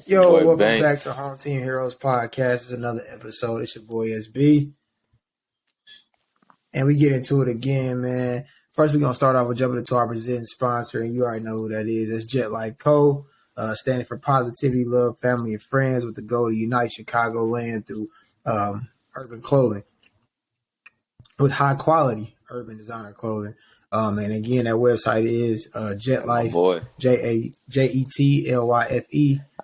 Yo, Boy welcome back to Banks. Home Team Heroes Podcast. It's another episode. It's your boy SB. And we get into it again, man. First, we're going to start off with jumping into our presenting sponsor, and you already know who that is. That's Jet Life Co., standing for positivity, love, family, and friends with the goal to unite Chicagoland through urban clothing with high quality urban designer clothing. And again, that website is Jet My Life, boy. JETLYFE.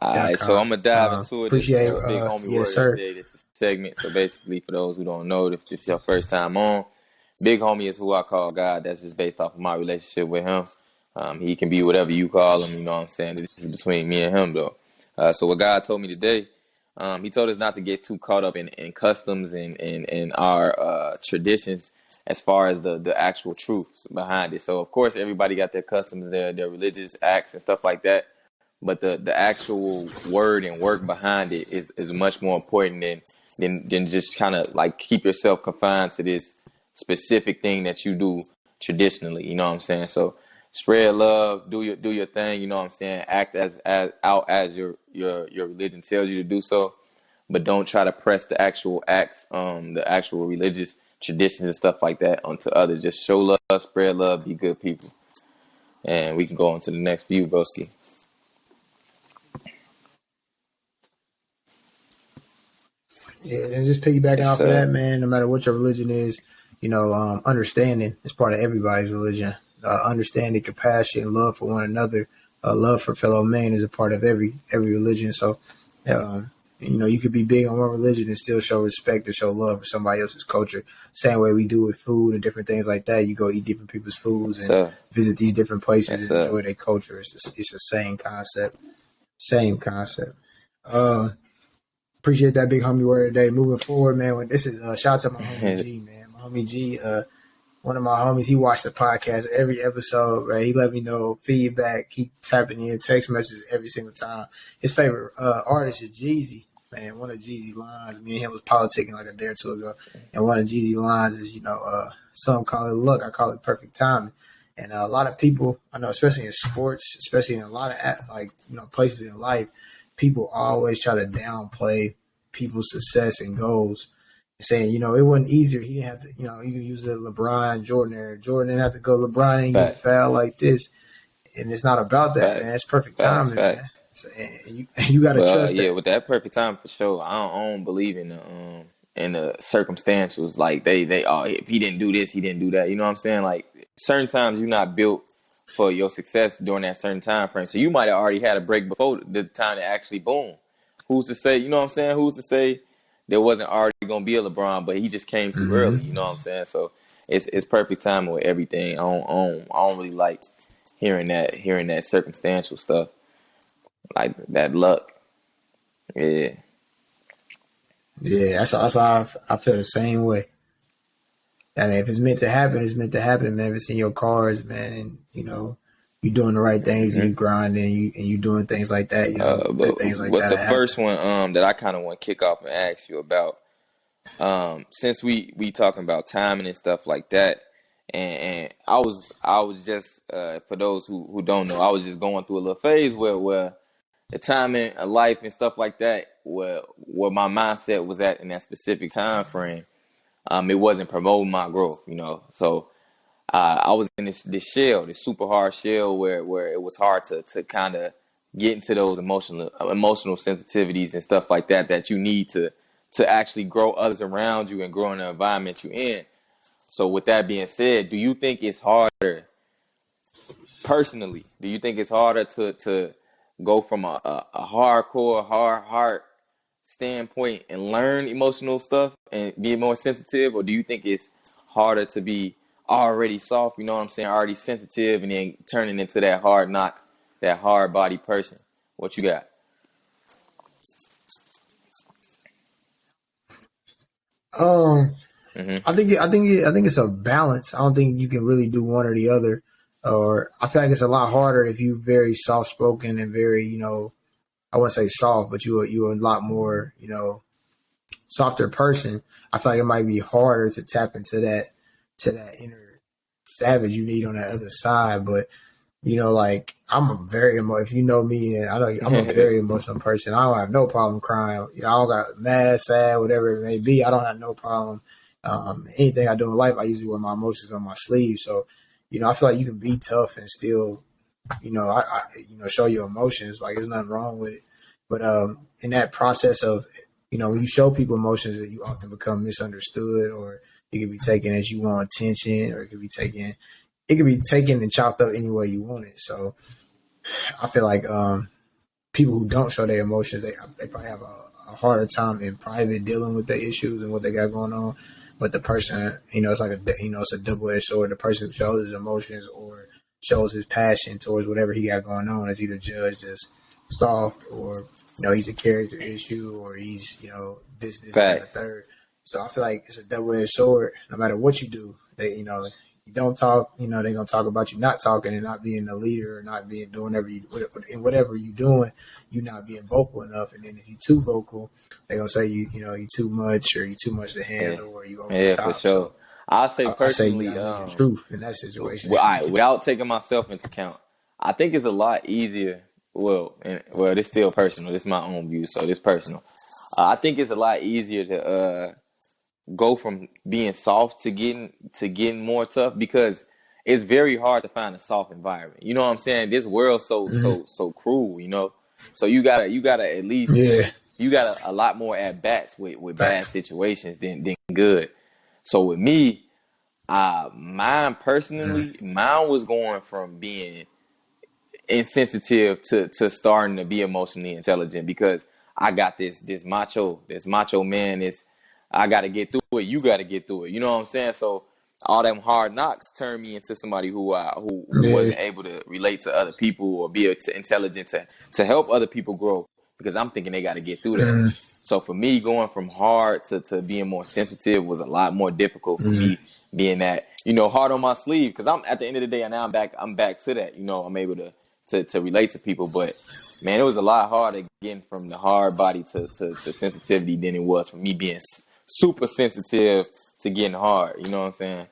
All right, so I'm gonna dive into it. This Appreciate Big Homie yes, Word of the sir. Day. This is a segment. So basically, for those who don't know, if this is your first time on, Big Homie is who I call God. That's just based off of my relationship with him. He can be whatever you call him. You know what I'm saying? This is between me and him, though. So what God told me today, he told us not to get too caught up in customs and our traditions as far as the actual truths behind it. So of course, everybody got their customs, their religious acts and stuff like that. But the actual word and work behind it is much more important than just kind of like keep yourself confined to this specific thing that you do traditionally. You know what I'm saying? So spread love, do your thing. You know what I'm saying? Act as out as your religion tells you to do so, but don't try to press the actual acts, the actual religious traditions and stuff like that onto others. Just show love, spread love, be good people, and we can go on to the next view, broski. Yeah, and just piggybacking Yes, off of that, sir. man, no matter what your religion is, understanding is part of everybody's religion. Understanding, compassion, love for one another, love for fellow man is a part of every religion. So, you could be big on one religion and still show respect or show love for somebody else's culture. Same way we do with food and different things like that. You go eat different people's foods Yes, and sir. visit these different places Yes, and sir. enjoy their culture. It's the same concept. Same concept. Um, Appreciate that big homie word today. Moving forward, man. This is shout out to my homie G, man. My homie G, one of my homies. He watched the podcast every episode, right? He let me know feedback. He tapping in text messages every single time. His favorite artist is Jeezy, man. One of Jeezy's lines. Me and him was politicking like a day or two ago, and one of Jeezy's lines is, some call it luck, I call it perfect timing. And a lot of people, I know, especially in sports, especially in a lot of places in life, people always try to downplay people's success and goals, saying, it wasn't easier. He didn't have to, you can use the LeBron Jordan era. Jordan didn't have to go, LeBron ain't getting Fact. fouled like this. And it's not about that, man. Facts. It's perfect Facts. timing, Facts. man. So, and you got to But trust yeah, that. with that perfect time for sure, I don't believe in the circumstantials. Like they if he didn't do this, he didn't do that. You know what I'm saying? Like certain times you're not built for your success during that certain time frame. So you might have already had a break before the time to actually boom. Who's to say? You know what I'm saying? Who's to say there wasn't already gonna be a LeBron, but he just came too early. You Mm-hmm. know what I'm saying? So it's perfect timing with everything. I don't really like hearing that circumstantial stuff like that luck. Yeah. Yeah, that's how I feel the same way. I mean, if it's meant to happen, it's meant to happen, man. If it's in your cards, man, and you doing the right things and you hmm grinding and you doing things like that, But good things like what that the happen. first one that I kind of want to kick off and ask you about, since we talking about timing and stuff like that, and I was just for those who don't know, I was just going through a little phase where the timing of life and stuff like that, where my mindset was at in that specific time frame, it wasn't promoting my growth, So I was in this shell, this super hard shell where it was hard to kind of get into those emotional sensitivities and stuff like that you need to actually grow others around you and grow in the environment you're in. So with that being said, do you think it's harder personally? Do you think it's harder to go from a hardcore hard heart standpoint and learn emotional stuff and be more sensitive, or do you think it's harder to be already soft, you know what I'm saying, already sensitive, and then turning into that hard knock, that hard body person? What you got? Um, Mm-hmm. I think it's a balance. I don't think you can really do one or the other. Or I feel like it's a lot harder if you're very soft spoken and very, I wouldn't say soft, but you're a lot more, softer person. I feel like it might be harder to tap into that inner savage you need on that other side. But like I'm a very if you know me, and I know I'm a very emotional person. I don't have no problem crying. I don't got mad, sad, whatever it may be. I don't have no problem. Anything I do in life, I usually wear my emotions on my sleeve. So, I feel like you can be tough and still, show your emotions. Like there's nothing wrong with it. But in that process of, when you show people emotions, that you often become misunderstood, or it could be taken as you want attention, or it could be taken and chopped up any way you want it. So I feel like people who don't show their emotions, they probably have a harder time in private dealing with their issues and what they got going on. But the person, it's like it's a double edged sword. The person who shows his emotions or shows his passion towards whatever he got going on is either judged as soft, or he's a character issue, or he's this that and the Facts. third. So I feel like it's a double edged sword. No matter what you do, they you don't talk, they're gonna talk about you not talking and not being a leader, or not being doing whatever you doing, you not being vocal enough. And then if you too vocal, they're gonna say you too much, or you too much to Yeah, handle, or you over the yeah, for top. sure. So I'll say I say you personally, gotta live your truth in that situation well, if you can. without taking myself into account, I think it's a lot easier. Well, this still personal. This is my own view, so this personal. I think it's a lot easier to go from being soft to getting more tough, because it's very hard to find a soft environment. You know what I'm saying? This world's so Hmm. so so cruel. So you gotta at least Yeah, you got a lot more at bats with bad facts. situations than good. So with me, mine Mm-hmm. personally, mine was going from being insensitive to starting to be emotionally intelligent, because I got this macho man is I got to get through it. You got to get through it. You know what I'm saying? So all them hard knocks turned me into somebody who Yeah. wasn't able to relate to other people, or be intelligent to help other people grow, because I'm thinking they got to get through that. Mm-hmm. So for me, going from hard to being more sensitive was a lot more difficult for Mm-hmm. me, being that hard on my sleeve, because I'm at the end of the day, and now I'm back to that. I'm able to relate to people. But man, it was a lot harder getting from the hard body to sensitivity than it was for me being super sensitive to getting hard. You know what I'm saying?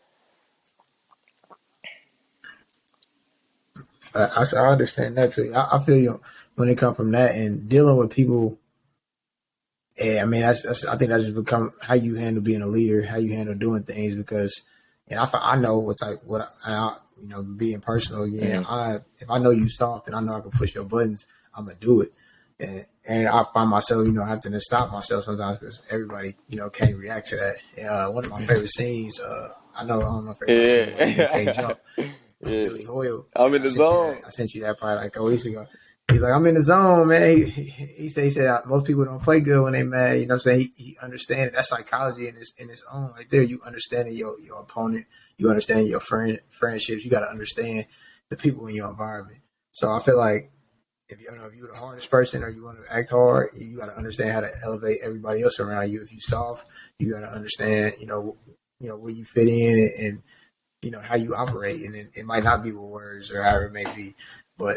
I understand that too. I feel you when it comes from that and dealing with people. Yeah, I mean, I think that's just become how you handle being a leader, how you handle doing things. Because, and I know being personal again. Hmm. If I know you soft and I know I can push your buttons, I'm gonna do it. And I find myself, having to stop myself sometimes because everybody, can't react to that. One of my favorite scenes, I don't know if everybody seen Why Men Can't Yeah. Jump with Yeah. Billy Hoyle. I'm in I the sent you that. zone. I sent you that probably like a week ago. He's like, I'm in the zone, man. He said most people don't play good when they mad. You know what I'm saying? He understands that psychology in its own right there. You understanding your opponent, you understand your friendships. You got to understand the people in your environment. So I feel like if you're the hardest person or you want to act hard, you got to understand how to elevate everybody else around you. If you soft, you got to understand, where you fit in, and how you operate, and it might not be with words or however it may be, but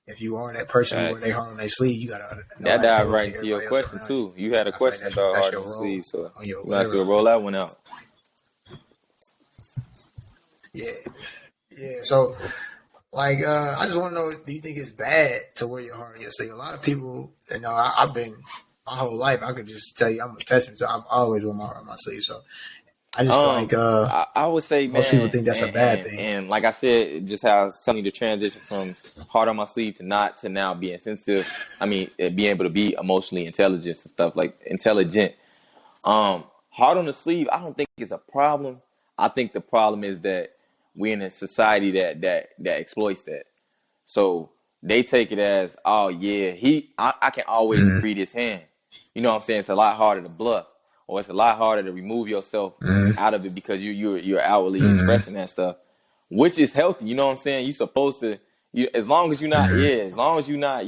if you are that person who wear their Facts. heart on their sleeve, you gotta know That how to dived right elevate into your everybody else question around you. too. You had a I feel like question about that's hard your on the sleeve, role so on your you might as whatever. well roll that one out. Yeah, yeah. So like, I just want to know: do you think it's bad to wear your heart on your sleeve? A lot of people, I've been my whole life. I could just tell you, I'm a testament. So I've always worn my heart on my sleeve. So I just feel like I would say, most people man, think that's a and, bad and thing. and like I said, just how I was telling you, the transition from hard on my sleeve to not to now being sensitive. I mean, being able to be emotionally intelligent and stuff like intelligent. Hard on the sleeve, I don't think it's a problem. I think the problem is that we're in a society that exploits that. So they take it as, oh yeah, I can always Mm-hmm. read his hand. You know what I'm saying? It's a lot harder to bluff, or it's a lot harder to remove yourself Mm-hmm. out of it, because you're outwardly Mm-hmm. expressing that stuff, which is healthy. You know what I'm saying? You're supposed to, as long as you're not, Mm-hmm. yeah, as long as you're not,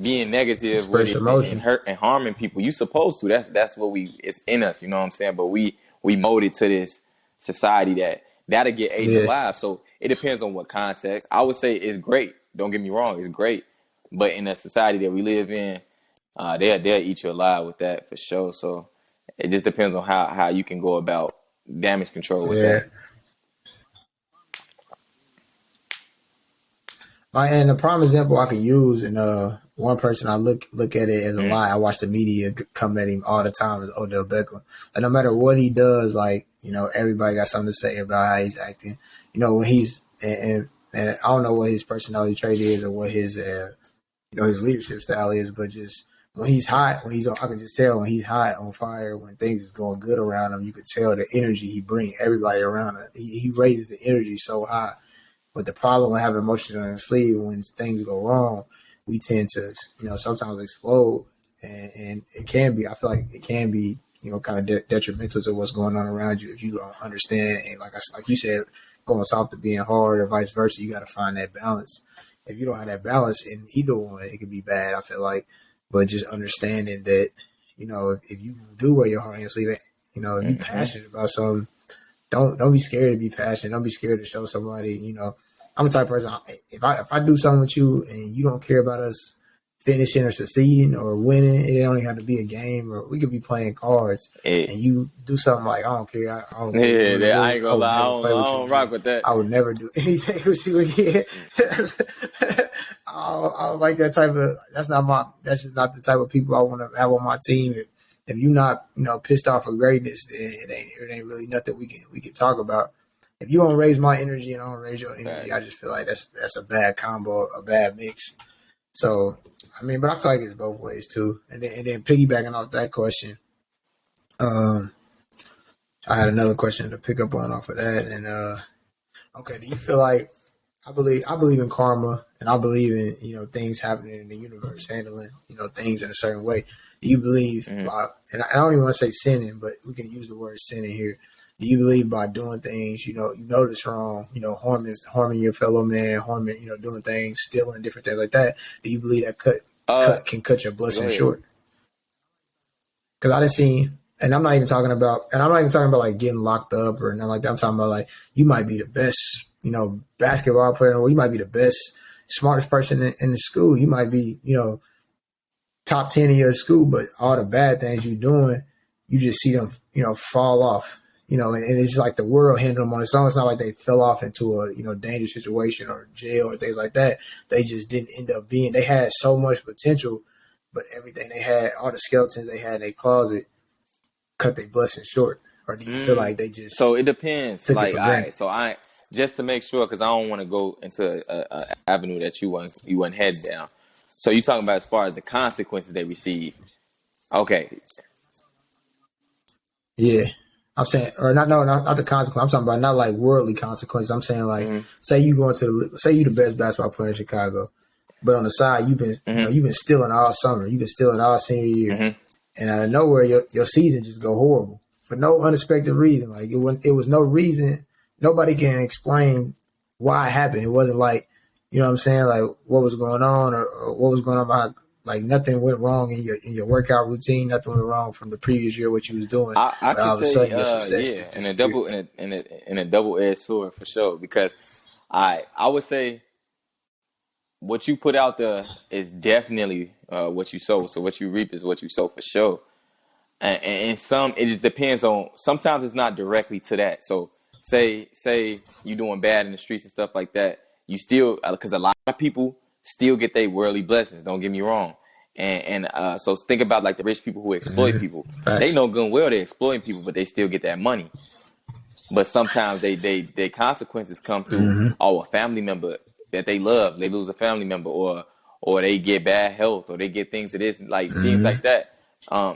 being negative with Express it and emotion. hurt and harming people. You supposed to. That's what it's in us. You know what I'm saying? But we molded to this society that'll get ate Yeah. alive. So it depends on what context. I would say it's great. Don't get me wrong, it's great. But in the society that we live in, they'll eat you alive with that for sure. So it just depends on how you can go about damage control with Yeah. that. And the prime example I could use, and one person I look at it as a Mm-hmm. lie. I watch the media come at him all the time. Is Odell Beckham. Like no matter what he does, like everybody got something to say about how he's acting. When he's and I don't know what his personality trait is or what his his leadership style is, but just when he's hot, I can just tell when he's hot on fire, when things is going good around him, you could tell the energy he brings everybody around him. He raises the energy so high. But the problem with having emotions on the sleeve, when things go wrong, we tend to, sometimes explode. And it can be, I feel like it can be, kind of detrimental to what's going on around you if you don't understand. And like you said, going soft to being hard or vice versa, you got to find that balance. If you don't have that balance in either one, it could be bad, I feel like. But just understanding that, if you do wear your heart on your sleeve, if you're passionate about something, don't be scared to be passionate. Don't be scared to show somebody. I'm the type of person. If I do something with you and you don't care about us finishing or succeeding or winning, it don't even have to be a game, or we could be playing cards. And you do something like I don't care. I don't care. Yeah, I ain't I gonna would lie. never play with I you don't again. rock with that. I would never do anything with you again. I don't like that type of. That's just not the type of people I want to have on my team. If you're not, pissed off for greatness, then it ain't really nothing we can talk about. If you don't raise my energy and I don't raise your energy, I just feel like that's a bad combo, a bad mix. So, but I feel like it's both ways too. And then piggybacking off that question, I had another question to pick up on off of that. And okay, do you feel like I believe in karma, and I believe in things happening in the universe, handling things in a certain way. Do you believe by, and I don't even want to say sinning, but we can use the word sinning here. Do you believe by doing things you notice wrong, harming your fellow man, harming doing things, stealing, different things like that? Do you believe that can cut your blessing short? Because I didn't see, and I'm not even talking about like getting locked up or nothing like that. I'm talking about like you might be the best basketball player, or you might be the best, smartest person in the school. You might be, top 10 in your school, but all the bad things you're doing, you just see them, fall off, and it's just like the world handled them on its own. It's not like they fell off into a, dangerous situation or jail or things like that. They just didn't end up they had so much potential, but everything they had, all the skeletons they had in their closet, cut their blessing short. Or do you feel like they just So it depends. took it Like, for all granted? right, so I just to make sure, because I don't want to go into a avenue that you weren't headed down. So you talking about as far as the consequences they receive? Okay. Yeah. I'm saying, or not the consequence. I'm talking about not like worldly consequences. I'm saying like, say you say you the best basketball player in Chicago, but on the side you've been, you've been stealing all summer, you've been stealing all senior year, and out of nowhere your season just go horrible for no unexpected reason. Like it was no reason. Nobody can explain why it happened. It wasn't like, what I'm saying, like what was going on or what was going on behind. Like nothing went wrong in your workout routine. Nothing went wrong from the previous year what you was doing. I But could all of a say, sudden your success yeah, just and a disappeared. double and a double edged sword for sure. Because I would say what you put out there is definitely what you sow. So what you reap is what you sow for sure. And some it just depends on. Sometimes it's not directly to that. So say you doing bad in the streets and stuff like that. You still because a lot of people still get their worldly blessings. Don't get me wrong. And so think about like the rich people who exploit people. They Facts. know good and well they're exploiting people, but they still get that money. But sometimes their consequences come through a family member that they love, they lose a family member, or they get bad health, or they get things that isn't like things like that.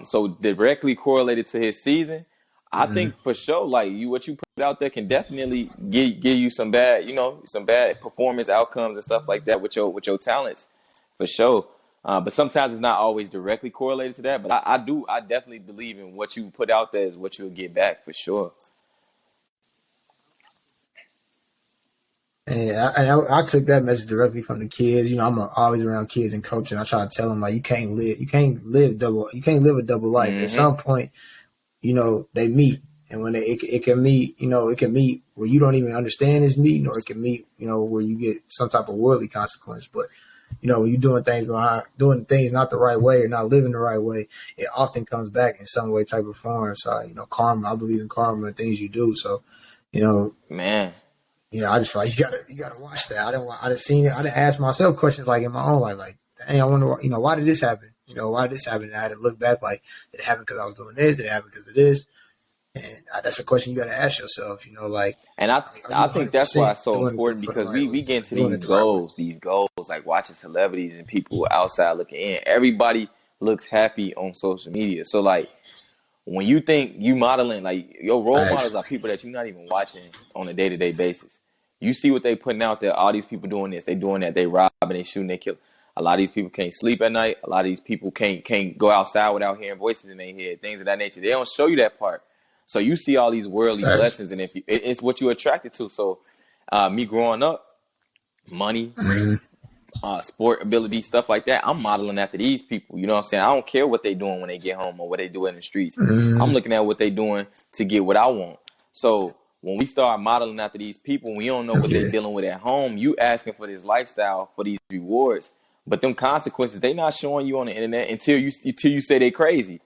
So directly correlated to his season, I think for sure, like what you put out there can definitely give you some bad, some bad performance outcomes and stuff like that with your talents, for sure. But sometimes it's not always directly correlated to that. But I definitely believe in what you put out there is what you'll get back for sure. And I took that message directly from the kids. I'm always around kids and coaching. I try to tell them like you can't live a double life. At Mm-hmm. some point, they meet, and when it can meet, it can meet where you don't even understand this meeting, or it can meet, where you get some type of worldly consequence. But when you're doing things not the right way or not living the right way, it often comes back in some way, type of form. So karma. I believe in karma and things you do. So, Man. I just feel like you gotta watch that. I didn't seen it. I didn't ask myself questions like in my own life, like, dang, I wonder, why did this happen? Why did this happen? And I had to look back, like, did it happen because I was doing this? Did it happen because of this? And that's a question you got to ask yourself. Like, And are I you think that's why 100% it's so doing it important for the because right we get reason, or into doing it the right way? these goals, like watching celebrities and people outside looking in. Everybody looks happy on social media. So like when you think you modeling, like your role Facts. models are people that you're not even watching on a day-to-day basis. You see what they putting out there. All these people doing this, they doing that, they robbing, they shooting, they kill. A lot of these people can't sleep at night. A lot of these people can't go outside without hearing voices in their head, things of that nature. They don't show you that part. So you see all these worldly Facts. blessings, and it's what you're attracted to. So me growing up, money, Mm-hmm. sport ability, stuff like that. I'm modeling after these people. You know what I'm saying? I don't care what they doing when they get home or what they do in the streets. I'm Mm-hmm. looking at what they doing to get what I want. So when we start modeling after these people, we don't know what they Yeah. dealing with at home. You asking for this lifestyle, for these rewards, but them consequences they not showing you on the internet until you say they crazy.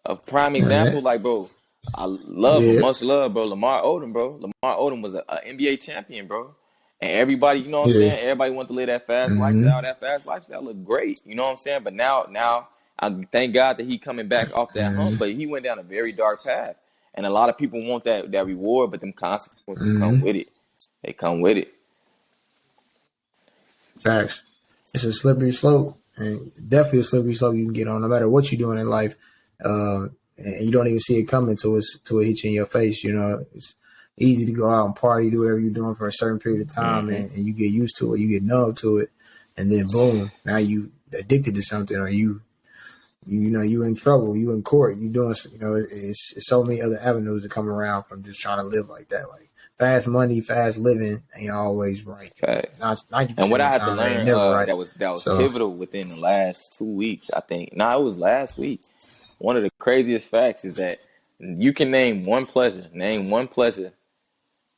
A prime Man. example, like bro, I love Yeah. much love, bro. Lamar Odom, bro. Lamar Odom was a NBA champion, bro. And everybody, you know what I'm Yeah. saying? Everybody want to live that fast Mm-hmm. lifestyle. That fast lifestyle look great, you know what I'm saying? But now, I thank God that he coming back off that hump. Mm-hmm. But he went down a very dark path, and a lot of people want that reward, but them consequences come Mm-hmm. with it. They come with it. Facts. It's a slippery slope, and definitely a slippery slope you can get on, no matter what you're doing in life. And you don't even see it coming till it hits you in your face. It's easy to go out and party, do whatever you're doing for a certain period of time, Hmm. and you get used to it, you get numb to it, and then boom, now you addicted to something, or you in trouble, you in court, you doing, it's so many other avenues that come around from just trying to live like that. Like fast money, fast living ain't always right. Facts. Ninety And percent what of I the had to time, it ain't learn never right. that was So pivotal within the last 2 weeks, I think. No, it was last week. One of the craziest facts is that you can name one pleasure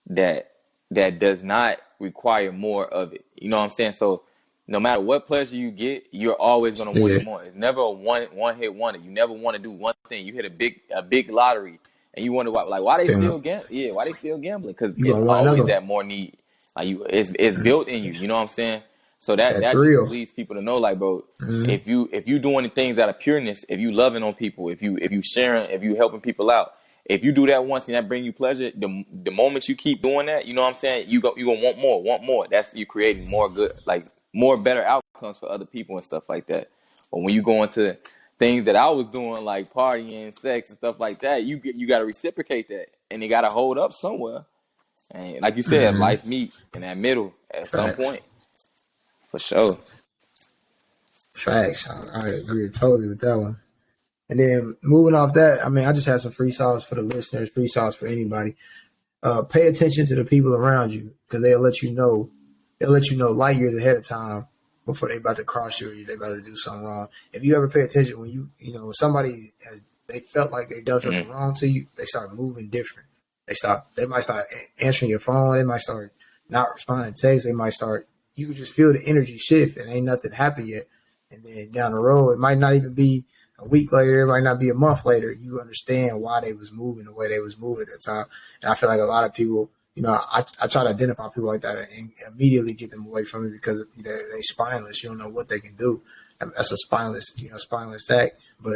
that does not require more of it. You know what I'm saying? So no matter what pleasure you get, you're always gonna want yeah, it more. It's never a one hit wonder. You never want to do one thing. You hit a big lottery, and you wonder why they then still yeah, why they still gambling? Because you it's gonna want always another one. that more need. Like it's built in you. You know what I'm saying? So That that just thrill. leads people to know, like, bro, Mm-hmm. if you doing things out of pureness, if you loving on people, if you sharing, if you helping people out, if you do that once and that bring you pleasure, the moment you keep doing that, you know what I'm saying, you gonna want more. That's you creating more good, like more better outcomes for other people and stuff like that. But when you go into things that I was doing, like partying, sex, and stuff like that, you got to reciprocate that, and it got to hold up somewhere. And like you said, Mm-hmm. life meet in that middle at some Facts. point, for sure. Facts. I agree totally with that one. And then moving off that, I mean, I just have some free sauce for the listeners, free sauce for anybody. Pay attention to the people around you because they'll let you know light years ahead of time before they about to cross you or they about to do something wrong. If you ever pay attention when when somebody they felt like they done something Mm, wrong to you, they start moving different. They might start answering your phone. They might start not responding to text. They might start, you can just feel the energy shift and ain't nothing happened yet. And then down the road, it might not even be a week later, it might not be a month later. You understand why they was moving the way they was moving at that time. And I feel like a lot of people, I try to identify people like that and immediately get them away from it because they spineless. You don't know what they can do. That's a spineless act. But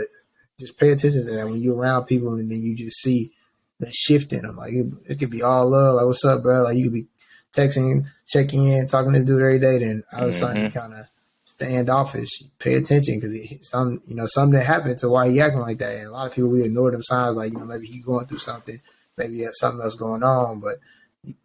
just pay attention to that when you're around people and then you just see the shift in them. Like it could be all love, like what's up, bro? Like you could be texting, checking in, talking to this dude every day. Then all of a sudden he mm-hmm. kind of standoffish. Pay attention because something happened to why he acting like that. And a lot of people we ignore them signs, like maybe he going through something, maybe he has something else going on. But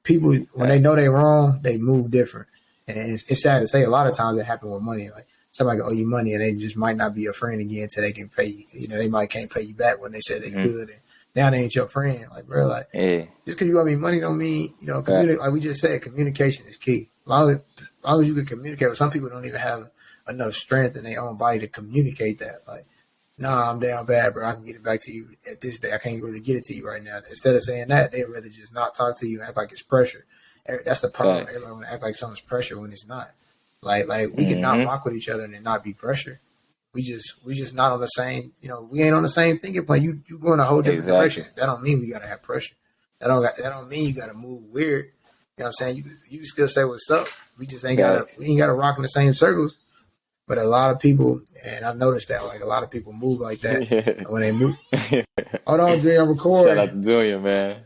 people when they know they're wrong, they move different. And it's sad to say a lot of times it happen with money. Like somebody owe you money and they just might not be a friend again until they can pay you. They might can't pay you back when they said they Mm-hmm. could. And now they ain't your friend. Like bro, like Yeah, just because you owe me money don't mean facts. like we just said, communication is key. As long as you can communicate with some people don't even have enough strength in their own body to communicate that. Like, nah, I'm down bad, bro. I can get it back to you at this day. I can't really get it to you right now. Instead of saying that, they'd rather just not talk to you and act like it's pressure. That's the problem. Facts. Everybody want to act like something's pressure when it's not. Like we could not Mm-hmm. rock with each other and it not be pressure. We just not on the same. We ain't on the same thinking plan. You going a whole different direction. Exactly. That don't mean we gotta have pressure. That don't mean you gotta move weird. know what I'm saying? You can still say what's up. We just ain't Facts. we ain't gotta rock in the same circles. But a lot of people, and I've noticed that, like a lot of people move like that. And when they move, hold on, Jay, I'm Shout recording. out to Junior, man.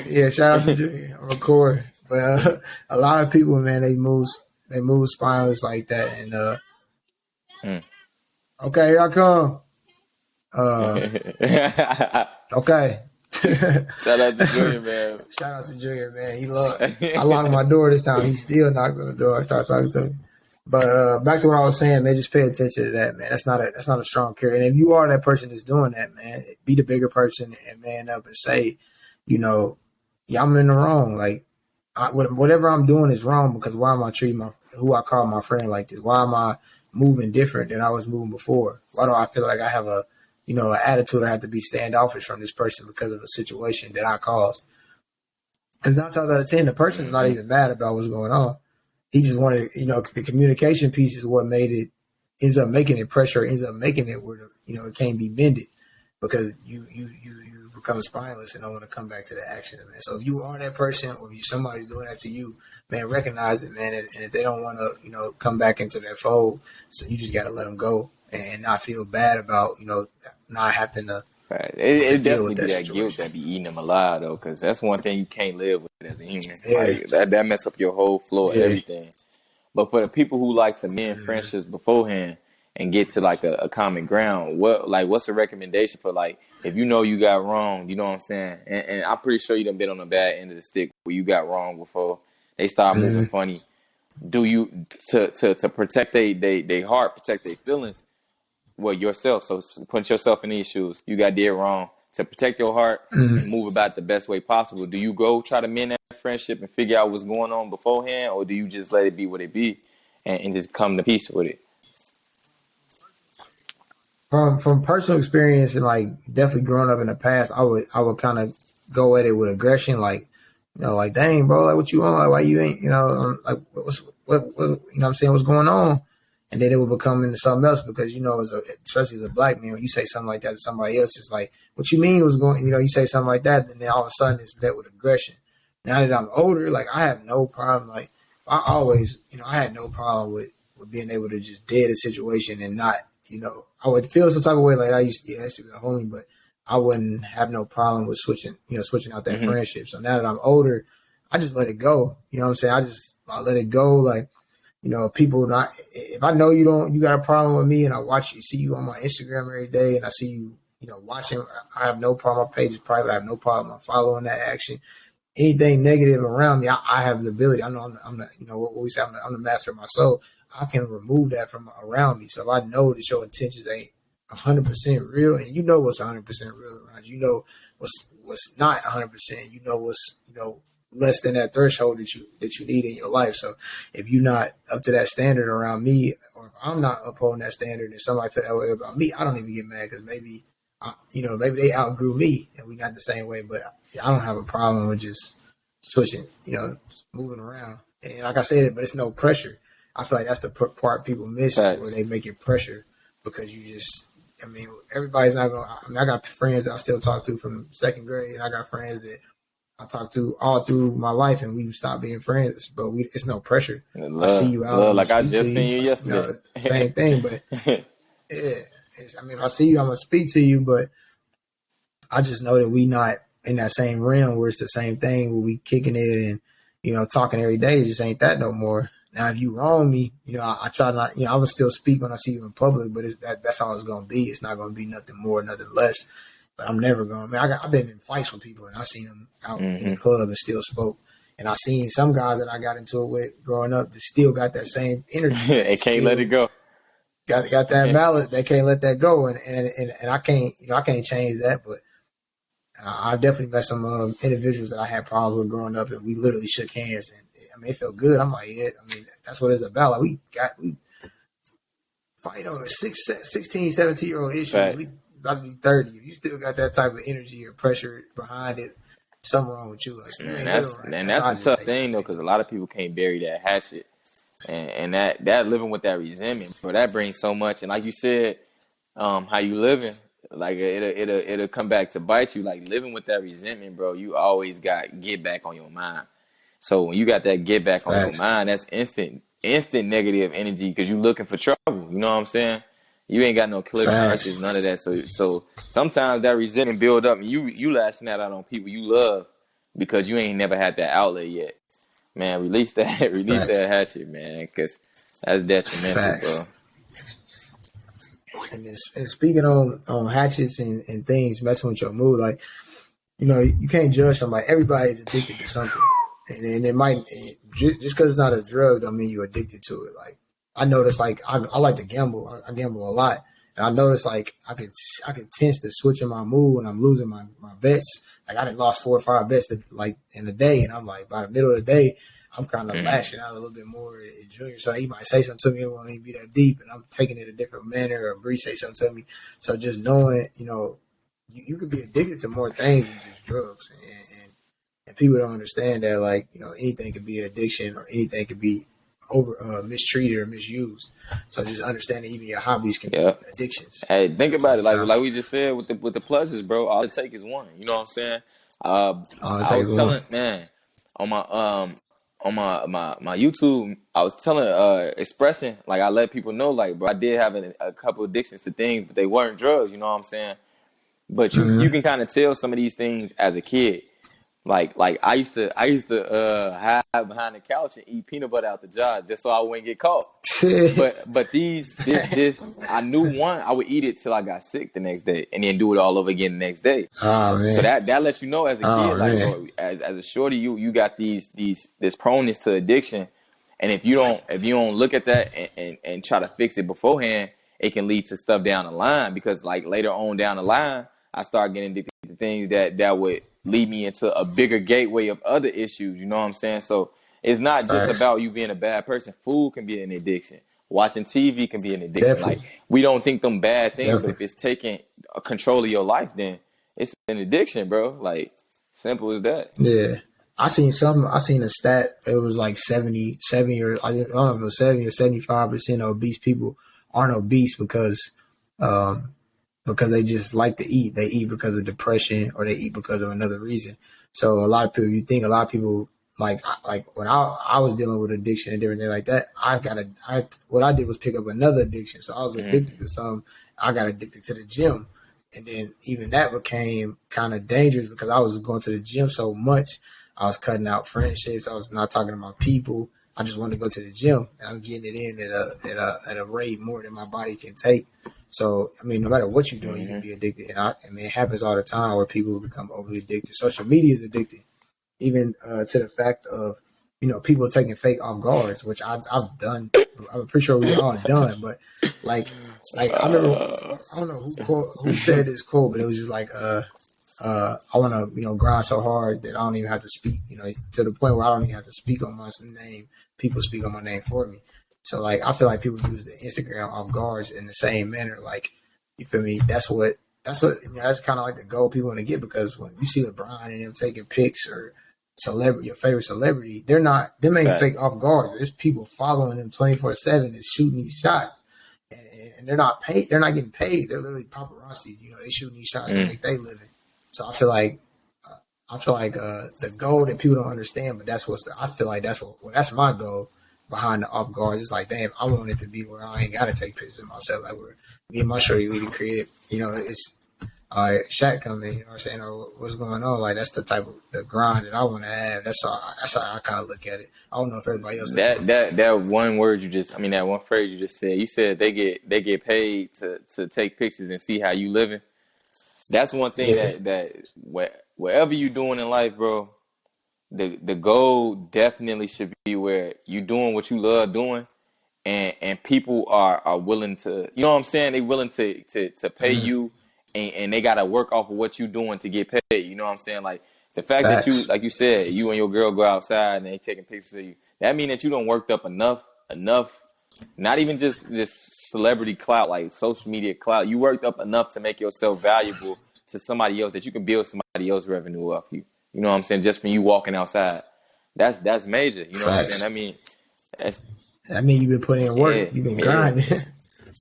Yeah, shout out to Jay, I'm recording. But a lot of people, man, they move spineless like that. And Mm. okay, here I come. Okay. Shout out to Junior, man. Shout out to Junior, man. I locked my door this time. He still knocked on the door. I started talking to him. But back to what I was saying, man, just pay attention to that, man. That's not a strong carry. And if you are that person that's doing that, man, be the bigger person and man up and say, you know, yeah, I'm in the wrong. Like, whatever I'm doing is wrong because why am I treating who I call my friend like this? Why am I moving different than I was moving before? Why do I feel like I have an attitude? I have to be standoffish from this person because of a situation that I caused. Because 9 times out of 10, the person's not even mad about what's going on. He just wanted, the communication piece is what ends up making it pressure, ends up making it where, it can't be mended because you become spineless and don't want to come back to the action, man. So if you are that person or if somebody's doing that to you, man, recognize it, man. And if they don't want to, come back into that fold, so you just got to let them go and not feel bad about, not having to. Right. To It deal definitely with be that that guilt situation. that be eating them alive though, because that's one thing you can't live with as a human. Yeah. Like that mess up your whole flow of Yeah. everything. But for the people who like to mend friendships beforehand and get to like a common ground, what's a recommendation for like if you know you got wrong, you know what I'm saying? And I'm pretty sure you done been on the bad end of the stick where you got wrong before they start moving funny. Do you to protect they heart, protect their feelings? Well, yourself. So put yourself in these shoes. You got dead wrong. To protect your heart and move about the best way possible, do you go try to mend that friendship and figure out what's going on beforehand, or do you just let it be what it be and just come to peace with it? From personal experience and like definitely growing up in the past, I would kind of go at it with aggression, like like dang bro, like what you want, like why you ain't, like what you know what I'm saying, what's going on, and then it would become into something else because especially as a black man, when you say something like that to somebody else, it's like what you mean was going, you say something like that, then all of a sudden it's met with aggression. Now that I'm older, like I have no problem, like I always, I had no problem with being able to just dead a situation and not. I would feel some type of way like I used to be a homie, but I wouldn't have no problem with switching out that friendship. So now that I'm older, I just let it go. You know what I'm saying? I let it go. Like, people not, if I know you got a problem with me and I see you on my Instagram every day and I see you, watching, I have no problem. My page is private. I have no problem. I'm following that action. Anything negative around me, I have the ability. I know I'm not, what we say, I'm the master of my soul. I can remove that from around me. So if I know that your intentions ain't 100% real, and what's 100% real around you, what's not 100%. What's less than that threshold that you need in your life. So if you're not up to that standard around me, or if I'm not upholding that standard, and somebody feel that way about me, I don't even get mad because maybe maybe they outgrew me and we're not the same way. But I don't have a problem with just switching, just moving around. And like I said, but it's no pressure. I feel like that's the part people miss is where they make it pressure because you just. I mean, everybody's not going. I got friends that I still talk to from second grade, and I got friends that I talk to all through my life, and we stopped being friends. But it's no pressure. I see you out, like I speak to just seen you you. yesterday. Same thing. But yeah, if I see you, I'm gonna speak to you. But I just know that we not in that same realm where it's the same thing where we kicking it and talking every day. It just ain't that no more. Now, if you wrong me, I try not, I would still speak when I see you in public, but that's how it's going to be. It's not going to be nothing more, nothing less. But I'm never going to, I've been in fights with people and I've seen them out in the club and still spoke. And I've seen some guys that I got into it with growing up that still got that same energy. They can't let it go. Got that mallet. They can't let that go. And I can't, I can't change that. But I've definitely met some individuals that I had problems with growing up and we literally shook hands and it felt good. I'm like, yeah, that's what it's about. Like we fight over 16, 17-year-old issues. Right. We about to be 30. If you still got that type of energy or pressure behind it, something wrong with you. Like, that's the tough thing though, because a lot of people can't bury that hatchet, and that living with that resentment, bro, that brings so much. And like you said, how you living Like it'll come back to bite you. Like living with that resentment, bro. You always got get back on your mind. So when you got that get back on your Facts. mind, that's instant negative energy because you looking for trouble. You know what I'm saying? You ain't got no clear Facts. conscience, none of that. So sometimes that resentment build up, and you lashing that out on people you love because you ain't never had that outlet yet. Man, release that release Facts. that hatchet, man, because that's detrimental, Facts. bro. And speaking on hatchets and things messing with your mood, like, you know, you can't judge somebody. Everybody's addicted to something, and it might just because it's not a drug don't mean you're addicted to it. Like I notice, like I like to gamble. I gamble a lot, and I notice like I could tense to switch in my mood when I'm losing my bets. Like I done lost 4 or 5 bets like in a day, and I'm like by the middle of the day, I'm kind of lashing out a little bit more at Junior. So he might say something to me, it won't even be that deep, and I'm taking it a different manner. Or Bree say something to me, so just knowing, you know, you could be addicted to more things than just drugs, and people don't understand that, like, you know, anything could be addiction or anything could be over mistreated or misused. So just understanding even your hobbies can be Yeah. addictions Hey, think at the about same it. Like time. we just said with the pleasures, bro. All it take is one. You know what I'm saying? All it I takes was is one. telling man on my YouTube, I was telling expressing like I let people know like, bro, I did have a couple addictions to things, but they weren't drugs. You know what I'm saying? But you Mm-hmm. can kind of tell some of these things as a kid. Like I used to hide behind the couch and eat peanut butter out the jar just so I wouldn't get caught. But this I knew one I would eat it till I got sick the next day and then do it all over again the next day. Oh So man. that lets you know as a Oh kid, like man. bro, as a shorty, you got this proneness to addiction, and if you don't look at that and try to fix it beforehand, it can lead to stuff down the line because like later on down the line, I start getting addicted to things that would lead me into a bigger gateway of other issues. You know what I'm saying? So it's not just Facts. about you being a bad person. Food can be an addiction. Watching TV can be an addiction. Like Definitely. we don't think them bad things, but Definitely. if it's taking control of your life, then it's an addiction, bro. Like simple as that. Yeah. I seen a stat. It was like 70 or I don't know if it was 70 or 75% of obese people aren't obese um, because they just like to eat. They eat because of depression or they eat because of another reason. So a lot of people, you think a lot of people like when I was dealing with addiction and different things like that, what I did was pick up another addiction. So I was Mm-hmm. addicted to some. I got addicted to the gym, and then even that became kind of dangerous because I was going to the gym so much. I was cutting out friendships. I was not talking to my people. I just wanted to go to the gym, and I'm getting it in at a rate more than my body can take. So, I mean, no matter what you're doing, you can Mm-hmm. be addicted. And I mean, it happens all the time where people become overly addicted. Social media is addicting, even to the fact of, you know, people taking fake off guards, which I've done. I'm pretty sure we all done. But like, I remember, I don't know who said this quote, but it was just like, I want to, you know, grind so hard that I don't even have to speak, you know, to the point where I don't even have to speak on my name. People speak on my name for me. So like, I feel like people use the Instagram off guards in the same manner. Like, you feel me? That's what, you know, that's kind of like the goal people want to get, because when you see LeBron and them taking pics or celebrity, your favorite celebrity, them ain't Fact. fake off guards. There's people following them 24/7 and shooting these shots. And they're not paid. They're not getting paid. They're literally paparazzi. You know, they shooting these shots to Mm. make their living. So I feel like the goal that people don't understand, but I feel like that's my goal behind the off guards. It's like, damn, I want it to be where I ain't gotta take pictures of myself. Like where me and my shorty lead the crib, you know, it's all right, Shaq come in, you know what I'm saying, or what's going on. Like that's the type of the grind that I want to have. That's how I kind of look at it. I don't know if everybody else looks at That it like that that. that one word you just, I mean, that one phrase you just said. You said they get paid to take pictures and see how you living. That's one thing Yeah, that wherever you doing in life, bro, the goal definitely should be where you doing what you love doing, and people are willing to, you know what I'm saying? They willing to pay mm-hmm. you, and they gotta work off of what you doing to get paid. You know what I'm saying? Like the fact that you, Facts. like you said, you and your girl go outside and they taking pictures of you. That mean that you don't worked up enough. Not even just celebrity clout, like social media clout. You worked up enough to make yourself valuable to somebody else that you can build somebody else revenue off you. You know what I'm saying? Just from you walking outside. That's major. You know what I'm saying? I Facts. mean, that's I mean, you've been putting in work. yeah, You've been yeah. grinding.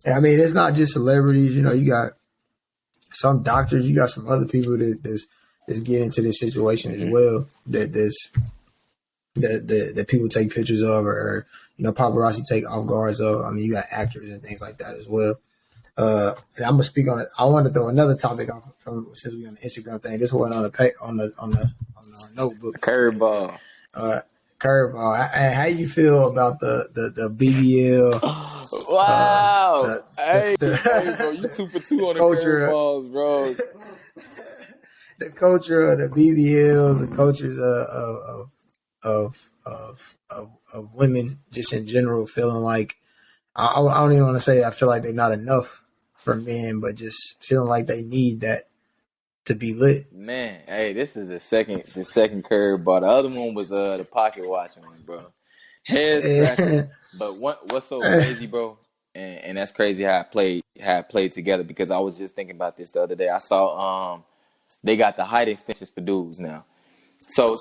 I mean, it's not just celebrities. You know, you got some doctors, you got some other people that's get into this situation as well. That people take pictures of, or paparazzi take off guards of. I mean, you got actors and things like that as well. And I'm gonna speak on it. I want to throw another topic off from since we on the Instagram thing. This one on the notebook. Curveball. Curveball. How you feel about the BBL? Wow. Hey, bro, you 2 for 2 on the curveballs, bro. The culture of the BBLs, the cultures of women, just in general, feeling like I don't even want to say I feel like they're not enough for men, but just feeling like they need that to be lit. Man, hey, this is the second curveball. The other one was the pocket watching one, bro. Head scratching. But what's so crazy, bro? And that's crazy how it played together, because I was just thinking about this the other day. I saw they got the height extensions for dudes now. So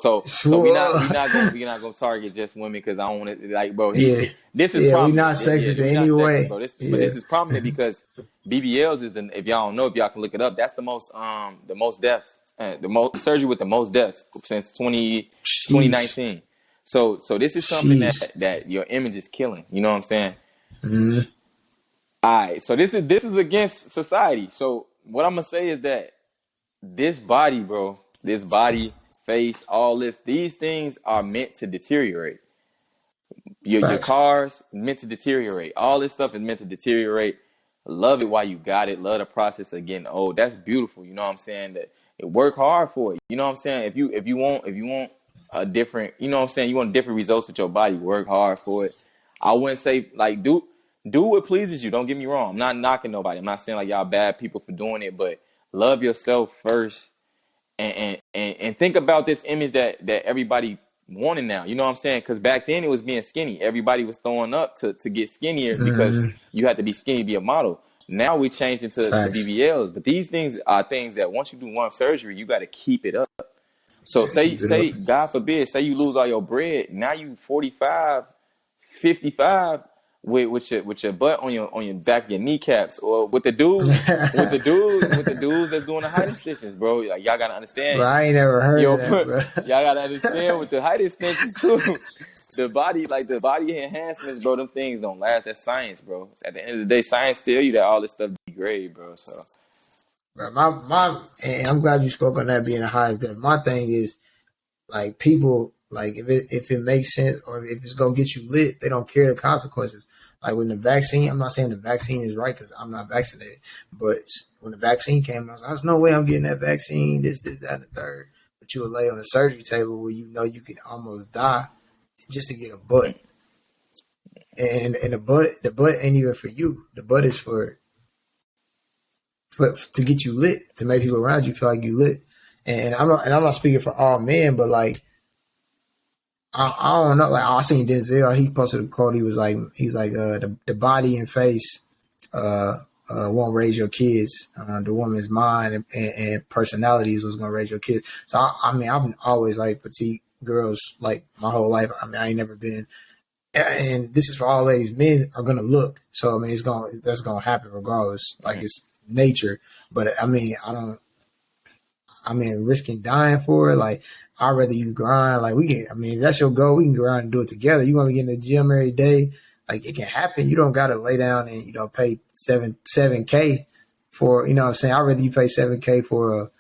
we're not gonna target just women, because I don't want to, like, bro. This is prominent. We're not sexist in any way, bro. But this is prominent because BBLs is if y'all don't know, if y'all can look it up, that's the most deaths, the most surgery with the most deaths since 2019. So this is something that your image is killing. You know what I'm saying? Mm-hmm. All right. So this is against society. So what I'm gonna say is that this body, bro, this body, face, all these things are meant to deteriorate. Your cars meant to deteriorate. All this stuff is meant to deteriorate. Love it while you got it. Love the process of getting old. That's beautiful. You know what I'm saying? That work hard for it. You know what I'm saying? If you want a different, you know what I'm saying, you want different results with your body, work hard for it. I wouldn't say like do what pleases you. Don't get me wrong. I'm not knocking nobody. I'm not saying like y'all bad people for doing it, but love yourself first. And think about this image that everybody wanted now. You know what I'm saying? Because back then it was being skinny. Everybody was throwing up to get skinnier because you had to be skinny to be a model. Now we change into BBLs. But these things are things that once you do one surgery, you got to keep it up. So say God forbid, say you lose all your bread. Now you 45, 55 with your butt on your back of your kneecaps, or with the dudes that's doing the height extensions, bro. Like, y'all gotta understand. Bro, I ain't never heard of that, bro. Y'all gotta understand with the height extensions too. The body enhancements, bro. Them things don't last. That's science, bro. At the end of the day, science tell you that all this stuff degrade, bro. So, bro, my and I'm glad you spoke on that being a high step. My thing is, like, people, like, if it makes sense, or if it's gonna get you lit, they don't care the consequences. Like when the vaccine, I'm not saying the vaccine is right because I'm not vaccinated, but when the vaccine came, I was like, there's no way I'm getting that vaccine, this, that, and the third. But you would lay on the surgery table where you know you could almost die just to get a butt. And the butt ain't even for you. The butt is for to get you lit, to make people around you feel like you lit. And I'm not speaking for all men, but like, I don't know. Like, I seen Denzel. He posted a quote. He's like, the body and face won't raise your kids. The woman's mind and personalities was gonna raise your kids. So I mean, I've always like petite girls like my whole life. I mean, I ain't never been. And this is for all ladies. Men are gonna look. So I mean, that's gonna happen regardless. Like, it's nature. But I mean, risking dying for it, like, I'd rather you grind. Like, if that's your goal, we can grind and do it together. You want to get in the gym every day, like, it can happen. You don't got to lay down and, pay $7K for, you know what I'm saying? I'd rather you pay $7K for a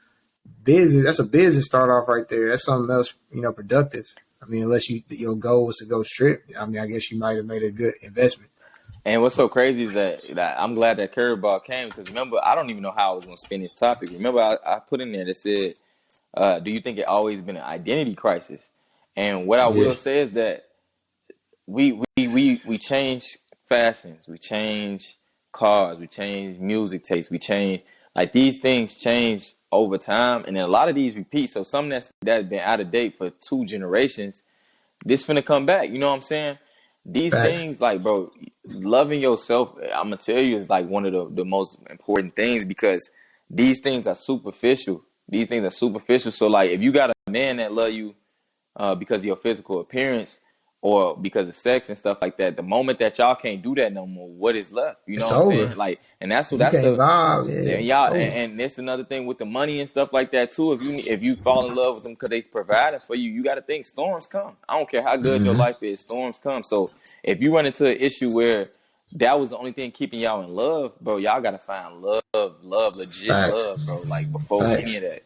business. That's a business start off right there. That's something else, productive. I mean, unless your goal was to go strip, I mean, I guess you might have made a good investment. And what's so crazy is that I'm glad that curveball came, because remember, I don't even know how I was going to spin this topic. Remember, I put in there that said, do you think it always been an identity crisis? And what I will say is that we change fashions, we change cars, we change music tastes, we change, like, these things change over time, and then a lot of these repeat. So something that's been out of date for 2 generations, this finna come back. You know what I'm saying? These things, like, bro, loving yourself, I'm gonna tell you, is like one of the most important things, because these things are superficial. So like, if you got a man that love you because of your physical appearance, or because of sex and stuff like that. The moment that y'all can't do that no more, what is left? You know It's what I'm saying? over. Like, and that's what If you that's can't the vibe, yeah, and it's y'all, over. and it's another thing with the money and stuff like that too. If you fall in love with them because they providing for you, you got to think storms come. I don't care how good your Mm-hmm. life is, storms come. So if you run into an issue where that was the only thing keeping y'all in love, bro, y'all got to find love, legit Facts. love, bro. Like before any Facts. of that.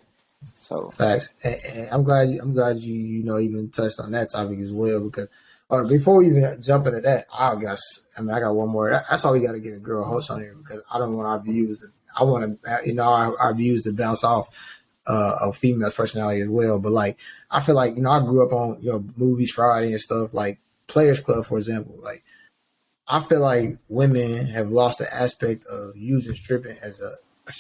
So Facts. And I'm glad you even touched on that topic as well because before we even jump into that, I got one more. That's all we got to get a girl host on here because I don't want our views. I want to our views to bounce off a female's personality as well. But like I feel like I grew up on movies Friday and stuff like Players Club for example. Like I feel like women have lost the aspect of using stripping as a.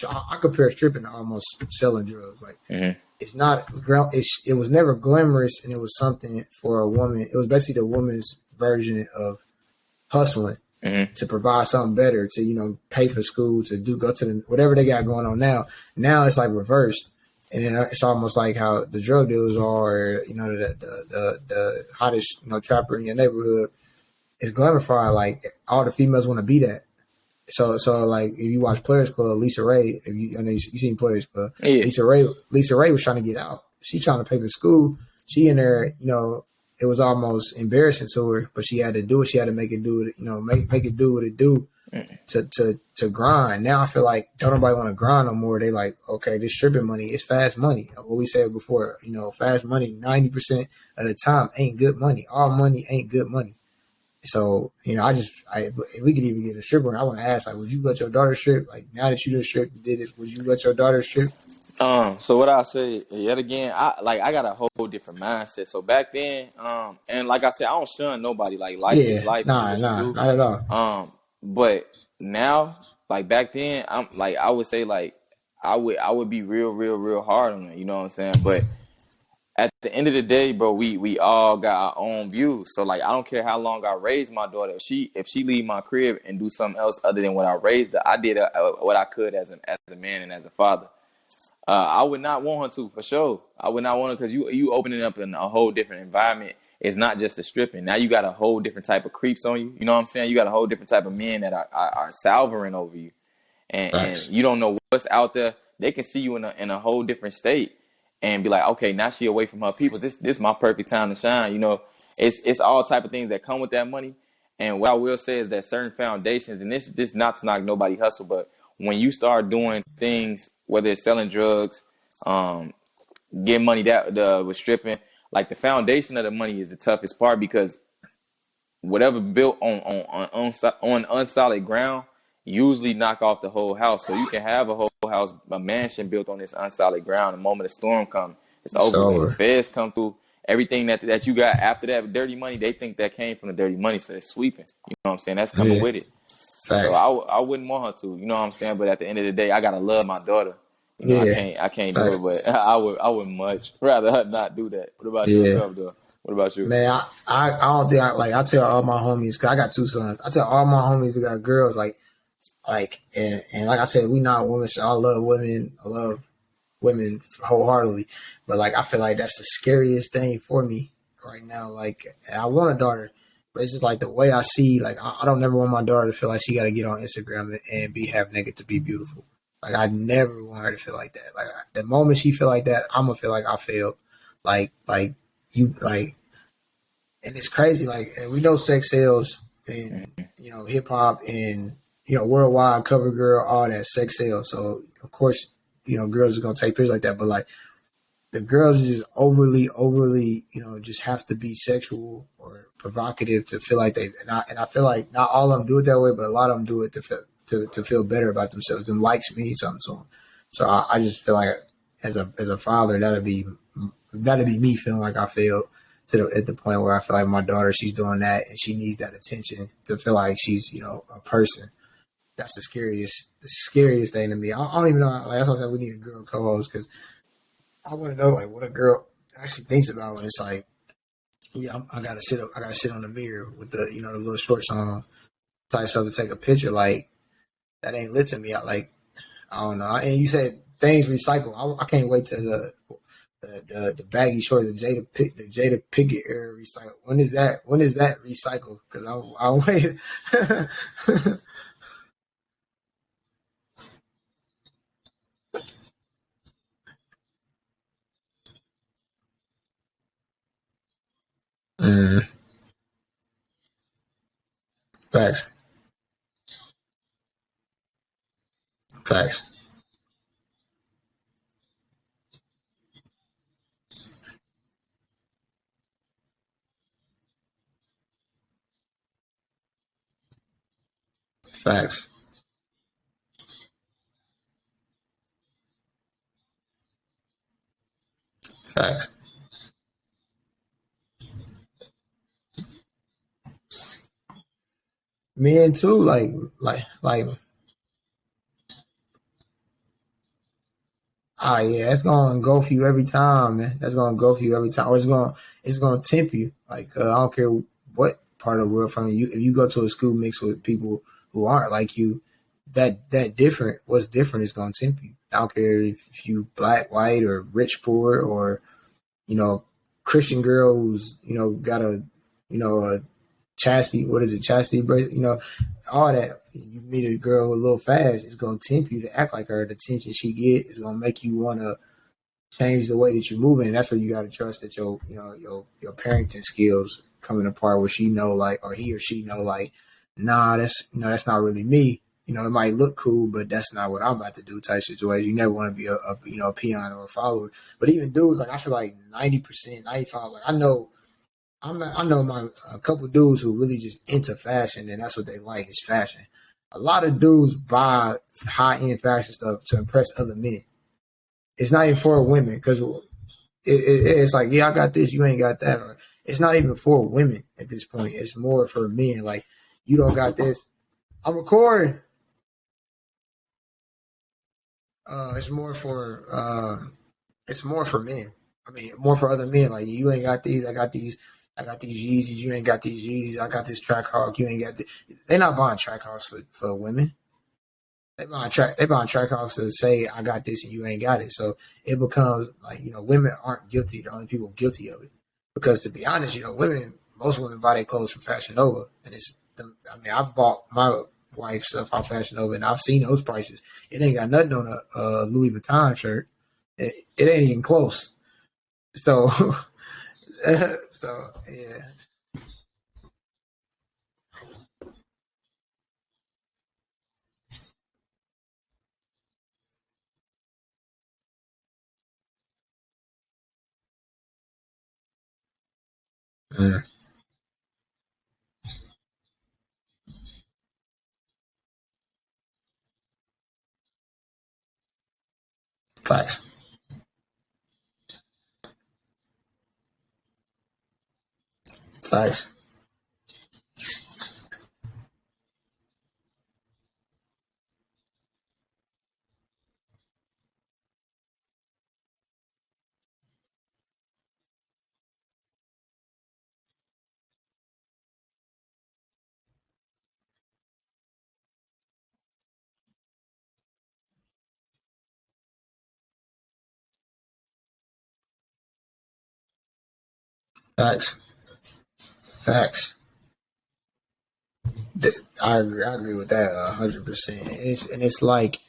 I compare stripping to almost selling drugs. Like mm-hmm, it's not. It was never glamorous, and it was something for a woman. It was basically the woman's version of hustling mm-hmm. to provide something better, to pay for school, to go to whatever they got going on now. Now it's like reversed, and then it's almost like how the drug dealers are. The hottest trapper in your neighborhood is glorified. Like all the females want to be that. So like if you watch Players Club, Lisa Ray, I know you seen Players Club, Yeah. Lisa Ray was trying to get out. She trying to pay for school. She in there, it was almost embarrassing to her, but she had to do it. She had to make it do it, make it do what it do to grind. Now I feel like don't nobody want to grind no more. They like, okay, this stripping money is fast money. What we said before, fast money 90% of the time ain't good money. All money ain't good money. So, if we could even get a stripper, I want to ask, like, would you let your daughter strip? Like, now that you just stripped and did this, would you let your daughter strip? So what I say yet again, I got a whole different mindset. So back then, and like I said, I don't shun nobody. Like life is Yeah, life, you do nah, what you nah, do. not at all. But now, like back then, I'm like I would say like I would be real hard on it. You know what I'm saying? But at the end of the day, bro, we all got our own views. So like I don't care how long I raised my daughter. If she leave my crib and do something else other than what I raised her, I did what I could as a man and as a father. I would not want her to, for sure. I would not want her because you opening up in a whole different environment. It's not just the stripping. Now you got a whole different type of creeps on you. You know what I'm saying? You got a whole different type of men that are salvering over you, and Facts. you don't know what's out there. They can see you in a whole different state and be like, okay, now she away from her people. This is my perfect time to shine. It's all type of things that come with that money. And what I will say is that certain foundations, and this not to knock nobody hustle, but when you start doing things, whether it's selling drugs, um, getting money that with stripping, like the foundation of the money is the toughest part because whatever built on unsolid ground usually knock off the whole house. So you can have a whole house, a mansion built on this unsolid ground. The moment a storm comes, it's It's over with. over. Feds come through. Everything that you got after that dirty money, they think that came from the dirty money, so it's sweeping. You know what I'm saying? That's coming Yeah. with it. So Facts. I wouldn't want her to. You know what I'm saying? But at the end of the day, I gotta love my daughter. I Yeah. can't do it, Facts. but I would much rather her not do that. What about Yeah. yourself, though? What about you? Man, I don't think I tell all my homies, cause I got two sons. I tell all my homies that got girls, and like I said, we not women, so I love women. I love women wholeheartedly. But like I feel like that's the scariest thing for me right now. Like and I want a daughter, but it's just like the way I see. Like I don't never want my daughter to feel like she got to get on Instagram and be half naked to be beautiful. Like I never want her to feel like that. Like the moment she feel like that, I'm gonna feel like I failed. Like you like, and it's crazy. Like and we know sex sells, and hip hop and worldwide cover girl, all that sex sells. So of course girls are gonna take pictures like that, but like the girls just overly, just have to be sexual or provocative to feel like and I feel like not all of them do it that way, but a lot of them do it to feel better about themselves. Them likes mean something to them. So I just feel like as a father, that'd be me feeling like I failed at the point where I feel like my daughter, she's doing that and she needs that attention to feel like she's, a person. That's the scariest thing to me. I don't even know. Like that's why I said we need a girl co-host because I want to know like what a girl actually thinks about when it's like, yeah, I gotta sit up, I gotta sit on the mirror with the little shorts on, type stuff to take a picture. Like that ain't lit to me. I don't know. And you said things recycle. I can't wait till the baggy shorts, the Jada Pickett era recycle. When is that? When is that recycled? Because I'll wait. Mm, facts, facts, facts, facts. Men too, like yeah, it's gonna engulf you every time, man. That's gonna engulf you every time, or it's gonna tempt you. Like I don't care what part of the world from you. If you go to a school mixed with people who aren't like you, that different. What's different is gonna tempt you. I don't care if you black, white, or rich, poor, or you know, Christian girl who's got a chastity. What is it? Chastity bracelet. All that. You meet a girl a little fast, it's gonna tempt you to act like her. The attention she get is gonna make you wanna change the way that you're moving. And that's where you gotta trust that your parenting skills coming apart where she know like or he or she know like, nah, that's not really me. It might look cool, but that's not what I'm about to do type situation. You never want to be a peon or a follower. But even dudes, like I feel like 90%, 95, like I know a couple dudes who really just into fashion and that's what they like is fashion. A lot of dudes buy high end fashion stuff to impress other men. It's not even for women because it's like, yeah, I got this, you ain't got that, or it's not even for women at this point. It's more for men. Like, you don't got this. I'm recording. It's more for men. I mean, more for other men. Like, you ain't got these. I got these. I got these Yeezys. You ain't got these Yeezys. I got this Trackhawk. You ain't got this. They're not buying Trackhawks for women. They buying Trackhawks to say I got this and you ain't got it. So it becomes like women aren't guilty. The only people guilty of it because to be honest, most women buy their clothes from Fashion Nova, and I mean, I bought my wife stuff off Fashion Nova, and I've seen those prices. It ain't got nothing on a Louis Vuitton shirt. It ain't even close. So, so yeah, mm, facts, facts, facts, facts. I agree with that 100%. And it's like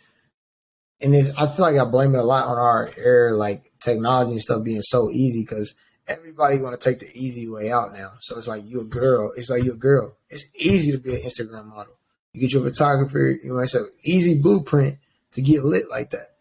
I feel like I blame it a lot on our era, like technology and stuff being so easy because everybody want to take the easy way out now. So it's like you a girl. It's like you a girl. It's easy to be an Instagram model. You get your photographer. It's an easy blueprint to get lit like that.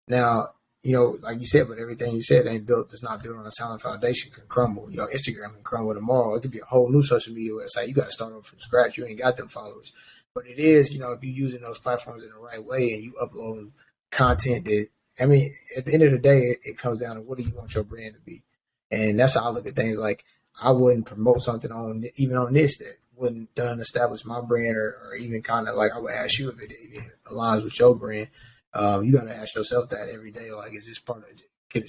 Now, like you said, but everything you said ain't built, does not build on a solid foundation can crumble. Instagram can crumble tomorrow. It could be a whole new social media website. You got to start over from scratch. You ain't got them followers. But it is, if you're using those platforms in the right way and you upload content that, I mean, at the end of the day, it comes down to what do you want your brand to be? And that's how I look at things. Like, I wouldn't promote something even on this that wouldn't done establish my brand or even kind of like I would ask you if it even aligns with your brand. You got to ask yourself that every day. Like, is this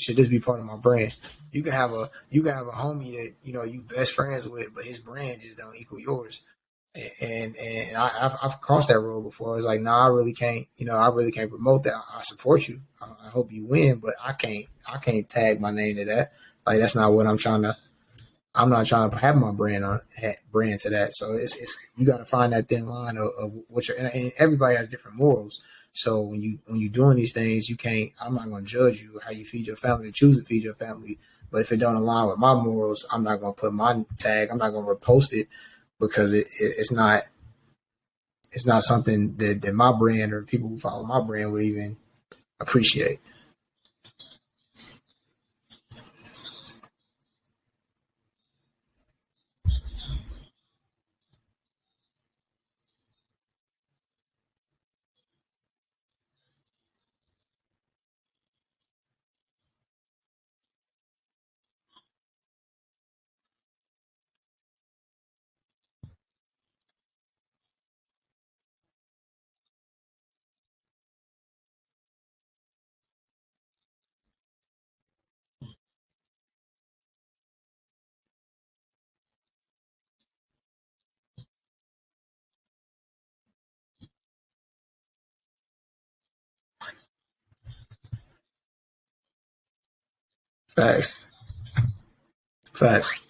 should this be part of my brand? You can have a homie that you best friends with, but his brand just don't equal yours. And I've crossed that road before. It's like, nah, I really can't. I really can't promote that. I support you. I hope you win, but I can't tag my name to that. Like that's not what I'm trying to. I'm not trying to have my brand to that. So it's you got to find that thin line of what you're. And everybody has different morals. So when you doing these things, you can't. I'm not going to judge you how you feed your family and choose to feed your family. But if it don't align with my morals, I'm not going to put my tag. I'm not going to repost it because it's not something that my brand or people who follow my brand would even appreciate. Facts. Facts.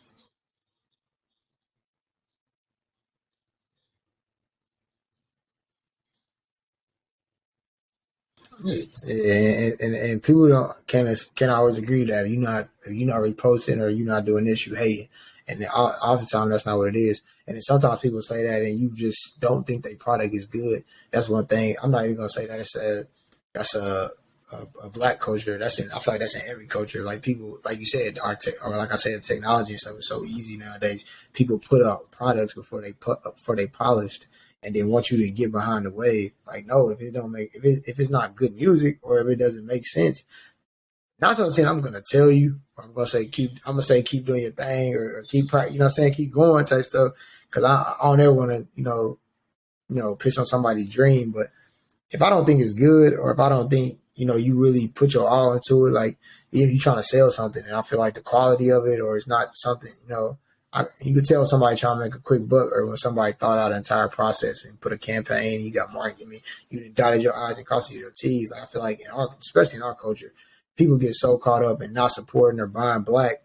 And people don't can always agree that if you're not reposting or you're not doing this, you hate it. And then oftentimes that's not what it is. And then sometimes people say that, and you just don't think their product is good. That's one thing. I'm not even gonna say that that's a black culture. I feel like that's in every culture. Like people, like you said, or like I said, technology and stuff is so easy nowadays. People put out products before they polished, and then want you to get behind the wave. Like, no, if it's not good music or if it doesn't make sense, not saying I'm gonna tell you. I'm gonna say keep doing your thing or keep keep going type stuff because I don't ever want to piss on somebody's dream. But if I don't think it's good or if I don't think you really put your all into it, like if you're trying to sell something and I feel like the quality of it or it's not something you could tell when somebody trying to make a quick buck or when somebody thought out an entire process and put a campaign. You got marketing. I mean, you dotted your I's and crossed your T's. Like, I feel like especially in our culture, people get so caught up in not supporting or buying black.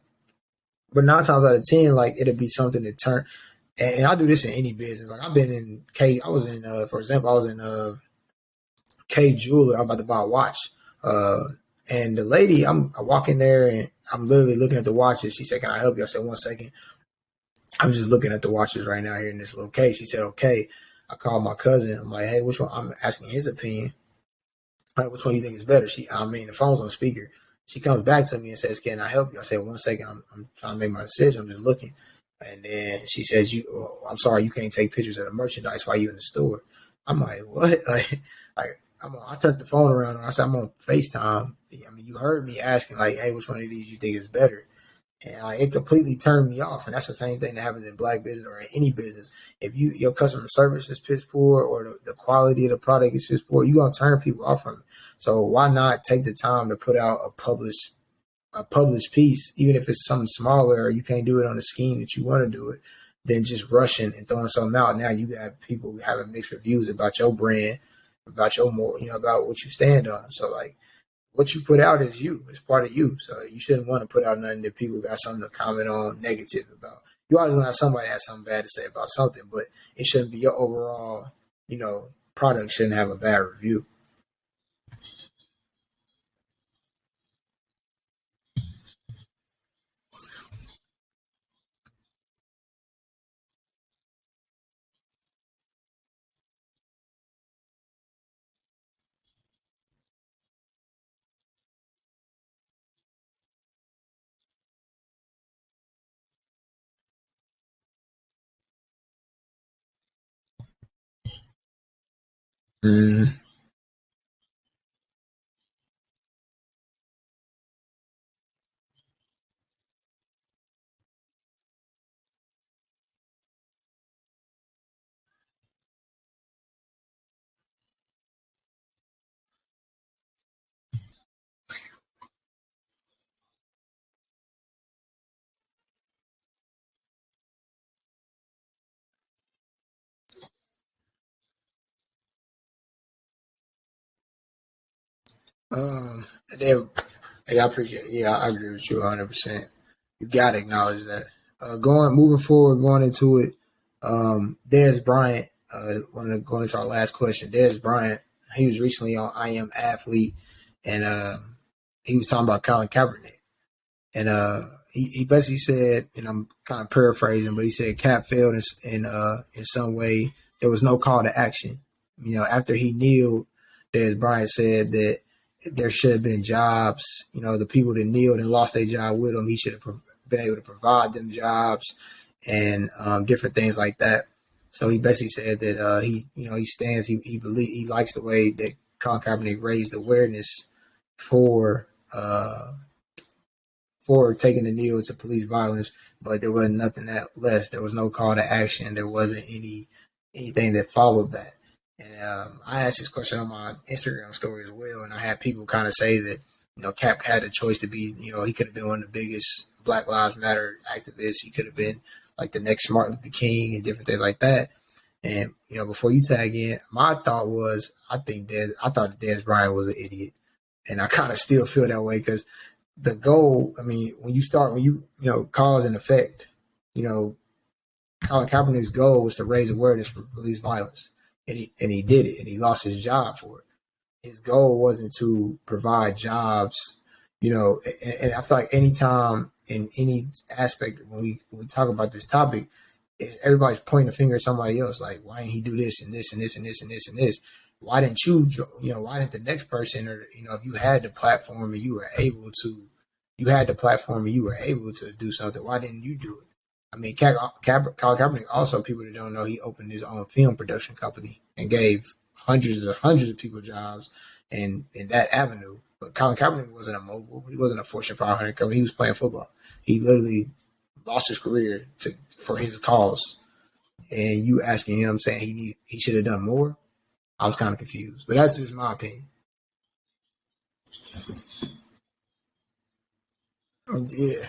But 9 times out of 10, like it'll be something that turn. And I do this in any business. Like I've been in K. I was in, for example, I was in K Jeweler. I'm about to buy a watch. Uh, and the lady, I walk in there and I'm literally looking at the watches. She said, "Can I help you?" I said, "1 second." I'm just looking at the watches right now here in this location. She said, "Okay." I called my cousin. I'm like, "Hey, which one?" I'm asking his opinion. Like, which one you think is better? The phone's on speaker. She comes back to me and says, "Can I help you?" I said, "1 second. I'm trying to make my decision. I'm just looking." And then she says, I'm sorry, you can't take pictures of the merchandise while you're in the store." I'm like, "What?" I turned the phone around and I said, "I'm on FaceTime." I mean, you heard me asking, like, "Hey, which one of these you think is better?" And it completely turned me off. And that's the same thing that happens in black business or in any business. If your customer service is piss poor or the quality of the product is piss poor, you're gonna turn people off from it. So why not take the time to put out a published piece, even if it's something smaller or you can't do it on the scheme that you want to do it, than just rushing and throwing something out. Now you have people having mixed reviews about your brand, about your more, about what you stand on. So like what you put out is you. It's part of you. So you shouldn't want to put out nothing that people got something to comment on negative about. You always gonna have somebody that has something bad to say about something, but it shouldn't be your overall, product shouldn't have a bad review. Mm, Um, they, hey, I appreciate. Yeah, I agree with you 100%. You gotta acknowledge that. Moving forward, going into it. Dez Bryant. Going into our last question. Dez Bryant. He was recently on I Am Athlete, and he was talking about Colin Kaepernick, and he basically said, and I'm kind of paraphrasing, but he said Cap failed in some way. There was no call to action. After he kneeled, Dez Bryant said that there should have been jobs. The people that kneeled and lost their job with him, he should have been able to provide them jobs and different things like that. So he basically said that he stands, he likes the way that Colin Kaepernick raised awareness for for taking the knee to police violence, but there wasn't nothing that less. There was no call to action. There wasn't anything that followed that. And I asked this question on my Instagram story as well, and I had people kind of say that Cap had a choice to be. He could have been one of the biggest Black Lives Matter activists. He could have been like the next Martin Luther King and different things like that. And before you tag in, my thought was I thought that Dez Bryant was an idiot, and I kind of still feel that way because the goal, I mean, when you cause and effect, Colin Kaepernick's goal was to raise awareness for police violence. And he did it, and he lost his job for it. His goal wasn't to provide jobs, and I feel like anytime in any aspect when we talk about this topic, everybody's pointing a finger at somebody else, like, why didn't he do this and this and this and this and this and this? Why didn't why didn't the next person, or if you had the platform and you were able to do something, why didn't you do it? I mean, Colin Kaepernick also, people that don't know, he opened his own film production company and gave hundreds of people jobs in that avenue. But Colin Kaepernick wasn't a mogul. He wasn't a Fortune 500 company. He was playing football. He literally lost his career for his cause. And you asking him saying he should have done more, I was kind of confused. But that's just my opinion. Yeah,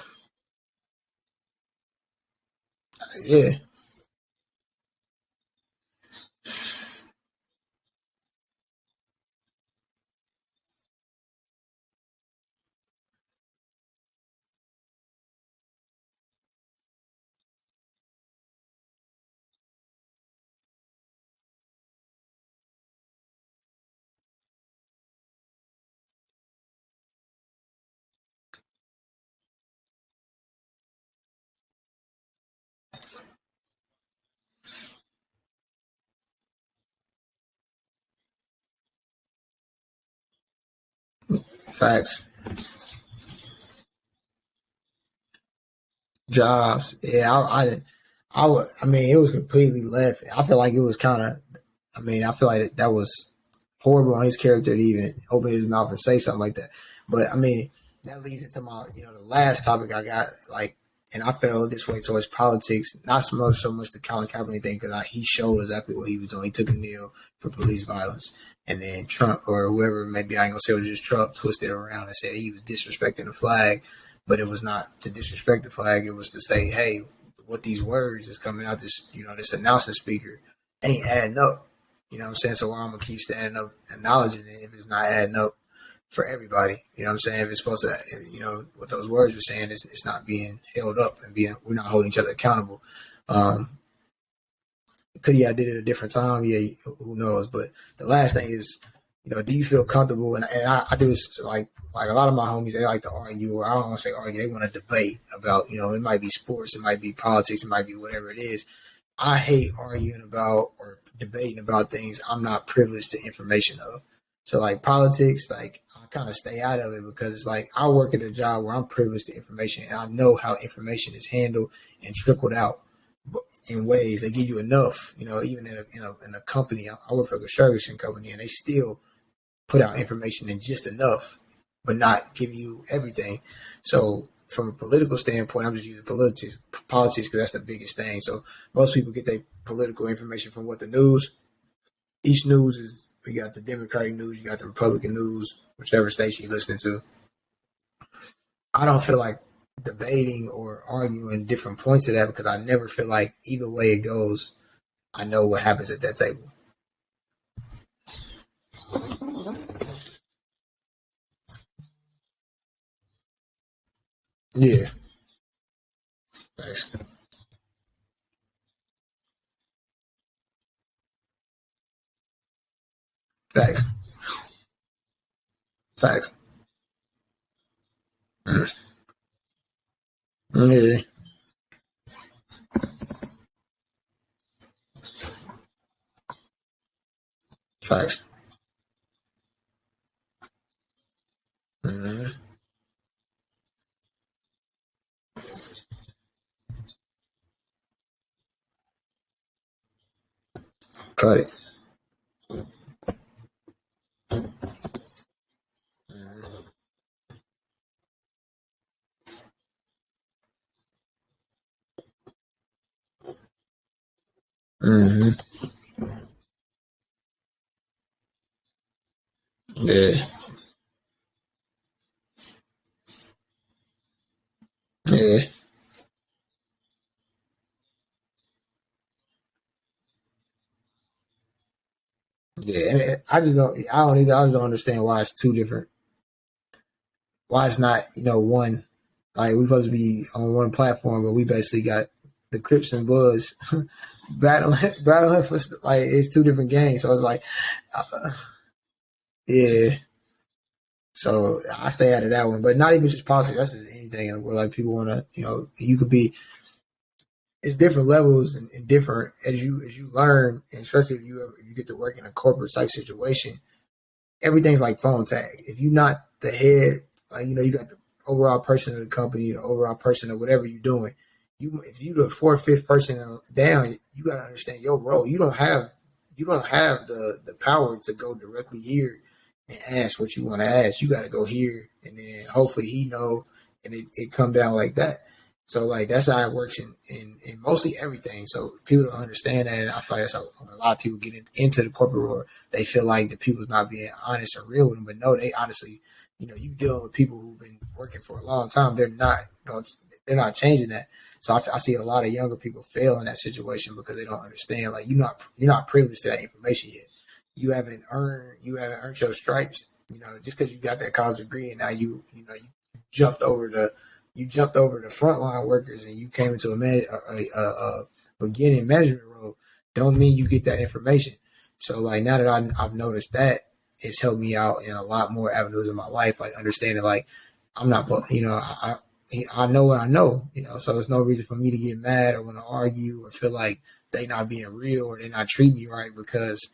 yeah, facts. Jobs. Yeah, I mean, it was completely left. I feel like it was kind of. I mean, I feel like that was horrible on his character to even open his mouth and say something like that. But I mean, that leads into my, the last topic I got. Like, and I felt this way towards politics, not so much the Colin Kaepernick thing, because he showed exactly what he was doing. He took a kneel for police violence, and then Trump or whoever, maybe I ain't gonna say it was just Trump, twisted it around and said he was disrespecting the flag, but it was not to disrespect the flag. It was to say, hey, what these words is coming out this, this announcement speaker ain't adding up. You know what I'm saying? So I'm gonna keep standing up, acknowledging it if it's not adding up for everybody. You know what I'm saying? If it's supposed to, what those words were saying, it's not being held up and we're not holding each other accountable. Um, could he have did it at a different time? Yeah, who knows? But the last thing is, do you feel comfortable? And I do this, like a lot of my homies, they like to argue, or I don't want to say argue, they want to debate about, it might be sports, it might be politics, it might be whatever it is. I hate arguing about or debating about things I'm not privileged to information of. So like politics, like I kind of stay out of it because it's like I work at a job where I'm privileged to information and I know how information is handled and trickled out in ways that give you enough. Even in a company, I work for a construction company, and they still put out information in just enough, but not give you everything. So from a political standpoint, I'm just using politics because that's the biggest thing. So most people get their political information from what the news. Each news is, you got the Democratic news, you got the Republican news, whichever station you're listening to. I don't feel like debating or arguing different points of that because I never feel like either way it goes, I know what happens at that table. Yeah. Facts. Facts. Facts. Yeah. Facts. Mm-hmm. Cut it. Mm-hmm. Yeah. Yeah. Yeah. And I just don't. I don't either. I just don't understand why it's two different. Why it's not one. Like we supposed to be on one platform, but we basically got the Crips and Bloods battling for like it's two different games. So it's like, uh, yeah. So I stay out of that one, but not even just politics. That's just anything where like people want to, you could be. It's different levels and different as you learn, and especially if you get to work in a corporate type situation. Everything's like phone tag. If you're not the head, like you got the overall person of the company, the overall person of whatever you're doing. If you the fourth, fifth person down, you got to understand your role. You don't have the power to go directly here and ask what you want to ask. You got to go here, and then hopefully he know, and it come down like that. So like that's how it works in mostly everything. So people don't understand that, and I feel like that's how a lot of people get into the corporate world. They feel like the people's not being honest or real with them, but no, they honestly, you dealing with people who've been working for a long time. They're not changing that. So I see a lot of younger people fail in that situation because they don't understand. Like you're not privileged to that information yet. You haven't earned your stripes. Just because you got that college degree and now you jumped over the you jumped over the frontline workers and you came into a beginning management role, don't mean you get that information. So like now that I've noticed that, it's helped me out in a lot more avenues in my life, like understanding like I'm not, I know what I know, so there's no reason for me to get mad or want to argue or feel like they not being real or they not treat me right because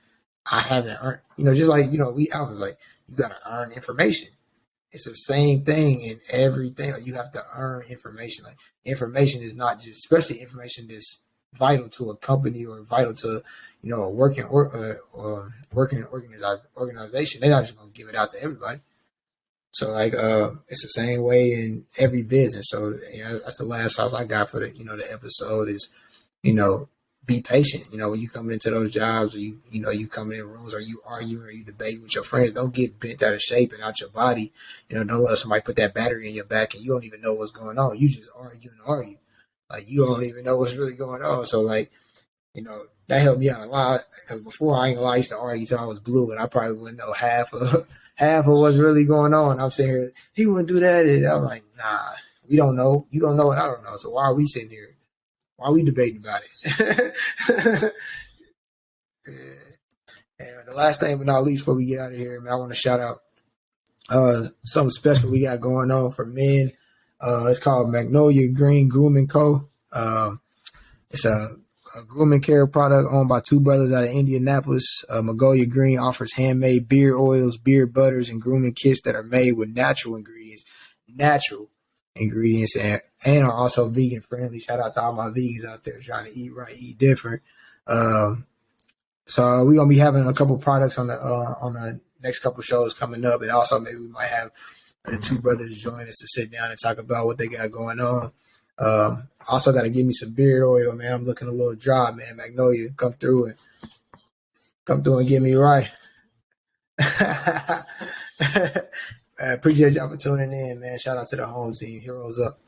I haven't earned, just like, I was like, you got to earn information. It's the same thing in everything. Like you have to earn information. Like information is not just, especially information that's vital to a company or vital to, a working organization. They're not just gonna give it out to everybody. So like, it's the same way in every business. So that's the last house I got for the episode is you know, be patient. When you come into those jobs, or you coming in rooms, or you arguing, or you debate with your friends, don't get bent out of shape and out your body. Don't let somebody put that battery in your back and you don't even know what's going on. You just argue and argue, like you don't even know what's really going on. So like, that helped me out a lot because before I ain't gonna lie, I used to argue till I was blue, and I probably wouldn't know half of what's really going on. I'm sitting here, he wouldn't do that, and I'm like, nah, we don't know. You don't know, and I don't know. So why are we sitting here? Why are we debating about it? And the last thing but not least, before we get out of here, man, I want to shout out something special we got going on for men. It's called Magnolia Green Grooming Co. It's a grooming care product owned by two brothers out of Indianapolis. Magnolia Green offers handmade beard oils, beard butters, and grooming kits that are made with natural ingredients, and are also vegan friendly. Shout out to all my vegans out there trying to eat right, eat different. Um, so we're gonna be having a couple products on the next couple shows coming up, and also maybe we might have the two brothers join us to sit down and talk about what they got going on. Also got to give me some beard oil, man. I'm looking a little dry, man. Magnolia, come through and get me right. I appreciate y'all for tuning in, man. Shout out to the home team. Heroes up.